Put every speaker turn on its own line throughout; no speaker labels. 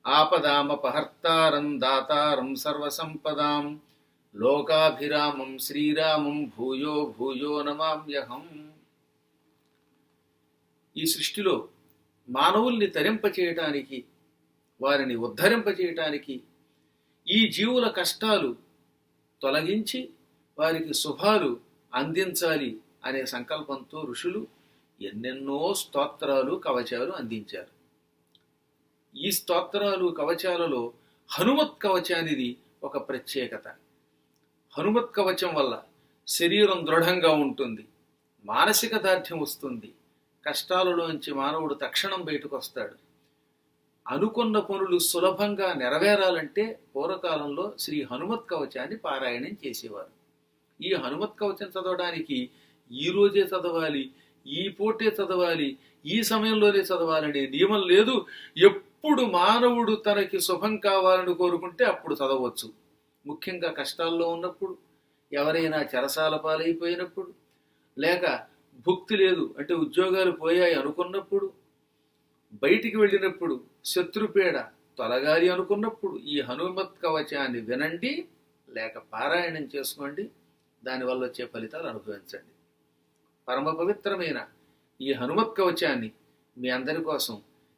ఆపదామపహర్తారం దాతారం సర్వసంపదాం లోకాభిరామం శ్రీరామం భూయో భూయో నమామ్యహం. ఈ సృష్టిలో మానవుల్ని తరింపచేయటానికి, వారిని ఉద్ధరింపచేయటానికి, ఈ జీవుల కష్టాలు తొలగించి వారికి శుభాలు అందించాలి అనే సంకల్పంతో ఋషులు ఎన్నెన్నో స్తోత్రాలు కవచాలు అందించారు. ఈ స్తోత్రాలు కవచాలలో హనుమత్ కవచానిది ఒక ప్రత్యేకత. హనుమత్ కవచం వల్ల శరీరం దృఢంగా ఉంటుంది, మానసిక దార్ఢ్యం వస్తుంది, కష్టాలలోంచి మానవుడు తక్షణం బయటకు వస్తాడు. అనుకున్న పనులు సులభంగా నెరవేరాలంటే పూర్వకాలంలో శ్రీ హనుమత్ కవచాన్ని పారాయణం చేసేవారు. ఈ హనుమత్ కవచం చదవడానికి ఈ రోజే చదవాలి, ఈ పూటే చదవాలి, ఈ సమయంలోనే చదవాలనే నియమం లేదు. ఎప్పుడు మానవుడు తనకి శుభం కావాలని కోరుకుంటే అప్పుడు చదవచ్చు. ముఖ్యంగా కష్టాల్లో ఉన్నప్పుడు, ఎవరైనా చెరసాల పాలైపోయినప్పుడు, లేక భుక్తి లేదు అంటే ఉద్యోగాలు పోయాయి అనుకున్నప్పుడు, బయటికి వెళ్ళినప్పుడు, శత్రుపీడ తొలగాలి అనుకున్నప్పుడు ఈ హనుమత్ కవచాన్ని వినండి, లేక పారాయణం చేసుకోండి. దానివల్ల వచ్చే ఫలితాలు అనుభవించండి. పరమ పవిత్రమైన ఈ హనుమత్ కవచాన్ని మీ అందరి కోసం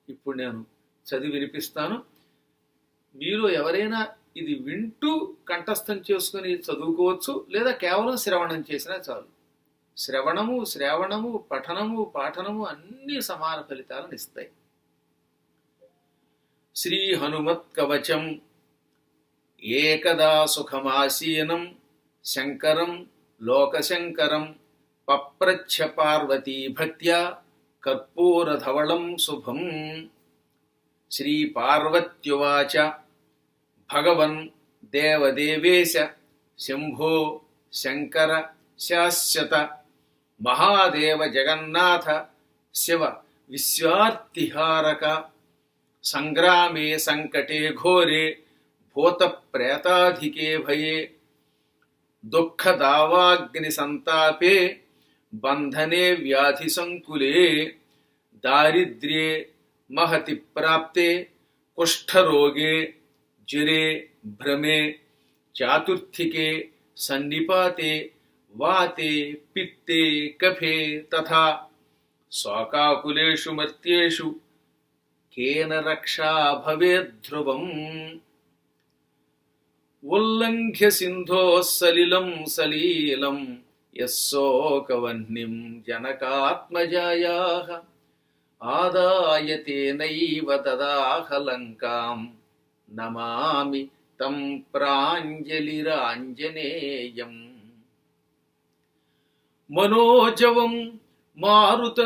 ఇప్పుడు నేను చదివి వినిపిస్తాను. మీరు ఎవరైనా ఇది వింటూ కంఠస్థం చేసుకుని చదువుకోవచ్చు, లేదా కేవలం శ్రవణం చేసినా చాలు. శ్రవణము పఠనము పాఠనము అన్ని సమాన ఫలితాలను ఇస్తాయి. శ్రీ హనుమత్ కవచం. ఏకదా సుఖమాసీనం శంకరం లోకశంకరం పప్రచ్ఛ పార్వతీ భక్త్యా కర్పూరధవళం శుభం. శ్రీ పార్వత్యువాచ భగవన్ దేవదేవేశ శంభో శంకర శాశ్వత మహాదేవ జగన్నాథ శివ విశ్వార్తిహారక సంగ్రామే సంకటే ఘోరే భూత ప్రేతాధికే భయే దుఃఖదావాగ్ని సంతాపే బంధనే వ్యాధి సంకులే దారిద్ర్యే మహతి ప్రాప్తే కుష్ఠరోగే జ్వరే భ్రమే చాతుర్థికే సన్నిపాతే వాతే పిత్తే కఫే తథా శోకాకులేషు మర్త్యేషు కేన రక్షా భవేద్ధ్రువం. ఉల్లంఘ్య సింధో సలిలం సలీలం యశోకవహ్నిం జనకాత్మజాయాః ఆదాయ తేనైవ దదాహ లంకాం నమామి తం ప్రాంజలిరాంజనేయం. మనోజవం మారుతతుల్యవేగం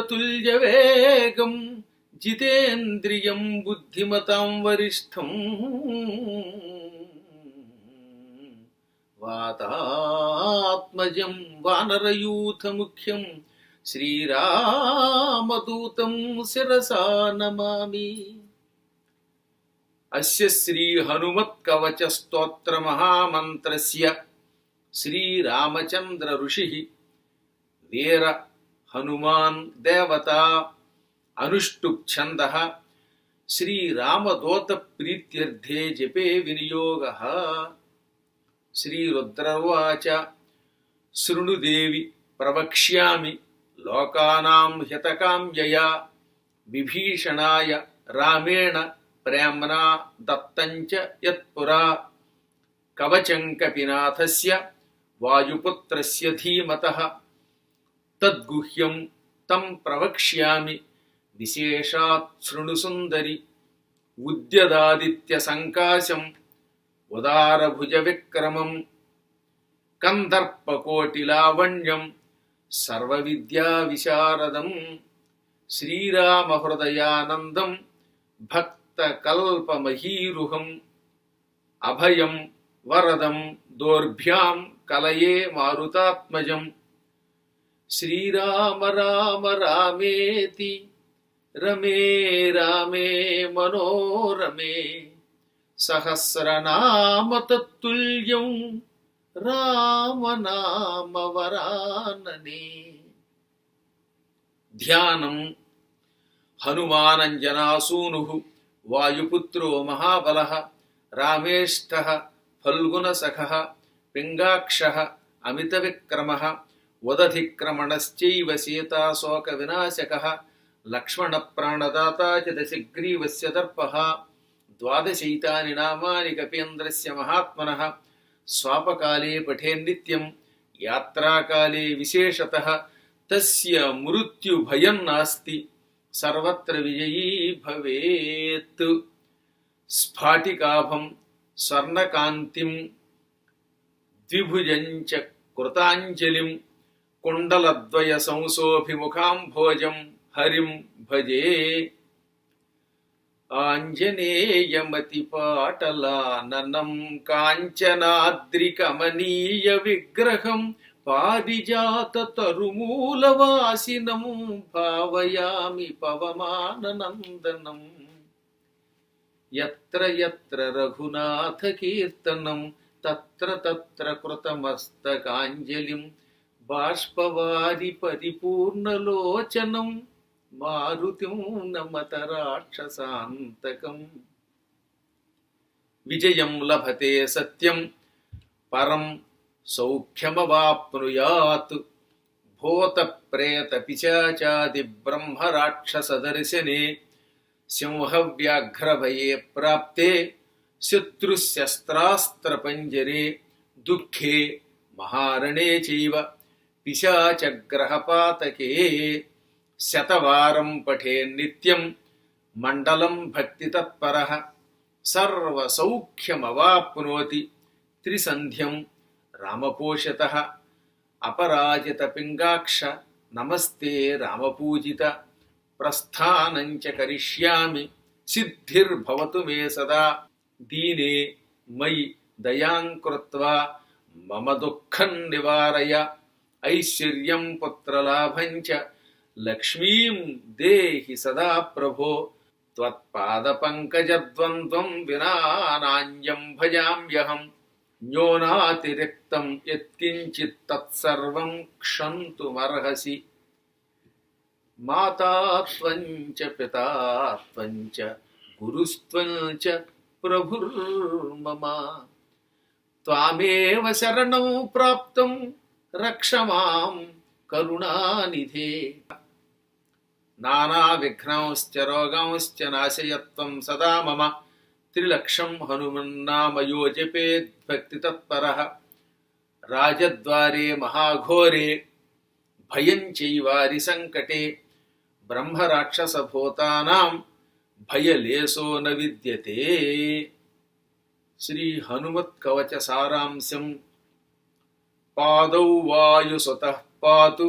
జితేంద్రియం బుద్ధిమతాం వరిష్టం వాతాత్మజం వానరయూథముఖ్యం శ్రీరామదూతం శిరసా నమామి. అస్య శ్రీ హనుమత్ కవచ స్తోత్ర మహామంత్రస్య శ్రీరామచంద్ర ఋషిః వీర హనుమాన్ దేవతా అనుష్టుప్ ఛందః శ్రీరామదూత ప్రీత్యర్థే జపే వినియోగః. శ్రీరుద్రవాచ శృణుదేవి ప్రవక్ష్యామి లోకానాం హితకామ్యయా విభీషణాయ రామేణ ప్రేమ్నా దత్తంచ యత్పురా కవచం కపినాథస్య వాయుపుత్రస్య ధీమతః తద్గుహ్యం తం ప్రవక్ష్యామి విశేషాత్ శృణు సుందరి ఉద్యదాదిత్య సంకాశం ఉదారభుజ విక్రమం కందర్పకోటిలావణ్యం సర్వవిద్యా విశారదం శ్రీరామహృదయానందం భక్తకల్పమహీరుహం అభయం వరదం దోర్భ్యాం కలయే మారుతాత్మజం. శ్రీరామ రామ రామేతి రమే రామే మనోరమే సహస్రనామ తత్తుల్యం రామనామ వరాననే. ధ్యానం. హనుమానంజనాసూను వాయుపుత్రో మహాబలః రామేష్టః ఫల్గుణసఖః పింగాక్షః అమితవిక్రమః ఉదధిక్రమణశ్చైవ సీతాశోకవినాశకः లక్ష్మణప్రాణదాతా చ దశగ్రీవస్య దర్పః ద్వాదశైతాని నామాని కపీంద్రస్య మహాత్మనః స్వాపకాలే పఠేన్నిత్యం యాత్రాకాలే విశేషతః తస్య మృత్యుభయం నాస్తి సర్వత్ర విజయీ భవేత్. స్ఫాటికాభం స్వర్ణకాంతిం ద్విభుజం చ కృతాంజలిం కుండలద్వయ సంశోభిముఖాంభోజం హరిం భజే. ఆంజనేయమతిపాటలాననం కాంచనాద్రికమనీయ విగ్రహం పారిజాత తరుమూలవాసినం భావయామి పవమాననందనం. యత్ర యత్ర రఘునాథ కీర్తనం తత్ర తత్ర కృతమస్తకాంజలిం బాష్పవారి పరిపూర్ణలోచనం మారుతిం నమత రాక్షసాంతకం. విజయం లభతే సత్యం పరం సౌఖ్యమవాప్నుయాత్ భూత ప్రేత పిశాచాది బ్రహ్మరాక్షసదర్శనే సింహవ్యాఘ్రభయే ప్రాప్తే శత్రుశస్త్రాస్త్రపంజరే దుఃఖే మహారణే చైవ పిశాచగ్రహపాతకే. శతవారం పఠేన్నిత్యం మండలం భక్తితత్పరః సర్వసౌఖ్యమవాప్నోతి త్రిసంధ్యం రామపోషితః. అపరాజిత పింగాక్ష నమస్తే రామపూజిత ప్రస్థానం చ కరిష్యామి సిద్ధిర్భవతు మే సదా. దీనే మయి దయాం కృత్వా మమ దుఃఖం నివారయ ఐశ్వర్యం పుత్రలాభం చ లక్ష్మీం దేహి సదా ప్రభో. త్వత్పాదపంకజద్వంద్వం వినా నాన్యం భజామ్యహం న్యోనాతిరిక్తం యత్కించిత్ తత్సర్వం క్షంతుమర్హసి. మాతా త్వం చ పితా త్వం చ గురుస్త్వం చ ప్రభుర్మమ త్వామేవ శరణం ప్రాప్తం రక్ష మాం కరుణానిధే. నానా విఘ్నాంశ్చ రోగాంశ్చ నాశయత్వం సదా మమ త్రిలక్షం హనుమన్నామయో జపేద్భక్తి తత్పరః. రాజద్వారే మహాఘోరే భయం చైవారి సంకటే బ్రహ్మరాక్షసభూతానాం భయలేశో న విద్యతే. శ్రీ హనుమత్ కవచ సారాంశం. పాదౌ వాయుసుతః పాతు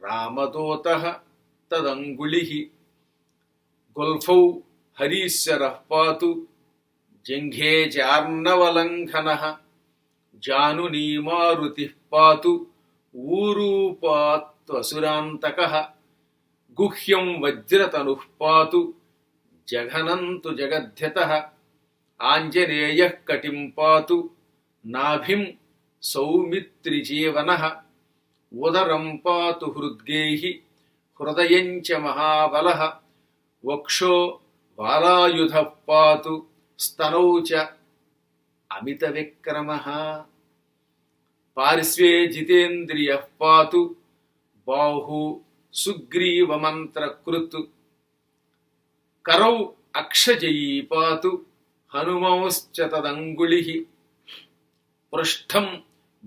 రామదూతః తదంగుళిః గుల్ఫౌ హరీశ్వరః పాతు జంఘే చార్ణవలంఘనః జానునీ మారుతిః పాతు ఊరూపాత్వసురాంతకః గుహ్యం వజ్రతనుః పాతు జఘనంతు జగద్ధ్యతః ఆంజనేయః కటిం పాతు నాభిం సౌమిత్రిజీవనః ఉదరం పాతు హృద్గేః హృదయం చ మహాబలః వక్షో బాలాయుధః పాతు స్తనౌ చ అమితవిక్రమః పార్శ్వే జితేంద్రియః పాతు బాహు సుగ్రీవమంత్రకృత్ కరౌ అక్షజయీ పాతు హనుమంశ్చ తదంగుళిః పృష్ఠం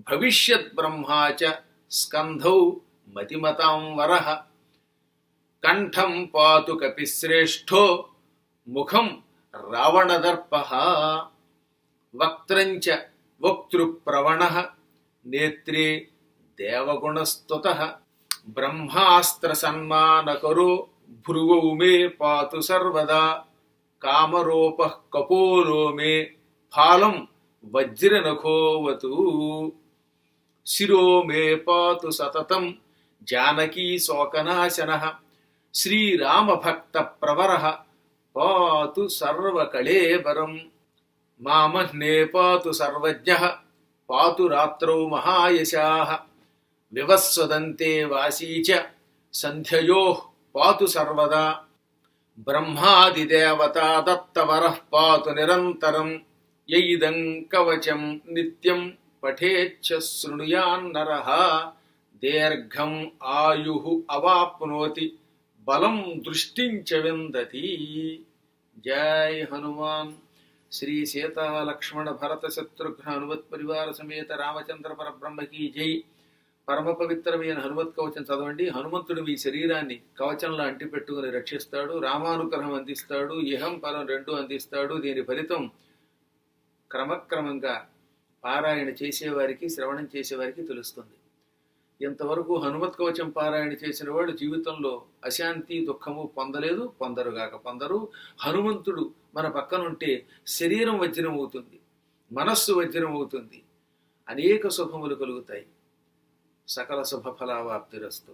భవిష్యద్బ్రహ్మా చ స్కంధౌ మతిమతాం వరః కంఠం పాతు కపిశ్రేష్ఠో ముఖం రావణదర్పః వక్త్రం చ వక్తృప్రవణః నేత్రే దేవగుణస్తుతః బ్రహ్మాస్త్రసన్మానకరో భ్రువౌ మే పాతు సర్వదా కామరూపః కపోలో మే ఫాలం వజ్రనఖోవతు శిరో మే పాతు సతతం జానకీ శోకనాశనః శ్రీరామభక్త ప్రవరః పాతు సర్వకళేబరం మామహ్నే పాతు సర్వజ్ఞః పాతు రాత్రౌ మహాయశాః వివస్వదంతే వాసీ చ సంధ్యయోః పాతు సర్వదా బ్రహ్మాదిదేవతా దత్తవరః పాతు నిరంతరం యయిదం కవచం నిత్యం పఠేచ్ఛ శృణుయాన్నరః దీర్ఘం ఆయుః అవాప్నోతి బలం దృష్టించ విందతి. జై హనుమాన్. శ్రీ సీతా లక్ష్మణ భరత శత్రుఘ్న హనుమత్ పరివార సమేత రామచంద్ర పరబ్రహ్మకి జై. పరమ పవిత్రమైన హనుమత్ కవచం చదవండి. హనుమంతుడు మీ శరీరాన్ని కవచంలో అంటిపెట్టుకుని రక్షిస్తాడు, రామానుగ్రహం అందిస్తాడు, ఇహం పరం రెండు అందిస్తాడు. దీని ఫలితం క్రమక్రమంగా పారాయణ చేసేవారికి, శ్రవణం చేసేవారికి తెలుస్తుంది. ఇంతవరకు హనుమత్ కవచం పారాయణ చేసిన వాడు జీవితంలో అశాంతి దుఃఖము పొందలేదు, పొందరుగాక పొందరు. హనుమంతుడు మన పక్కనుంటే శరీరం వజ్రం అవుతుంది, మనస్సు వజ్రం అవుతుంది, అనేక శుభములు కలుగుతాయి. సకల శుభ ఫలావాప్తిరస్తు.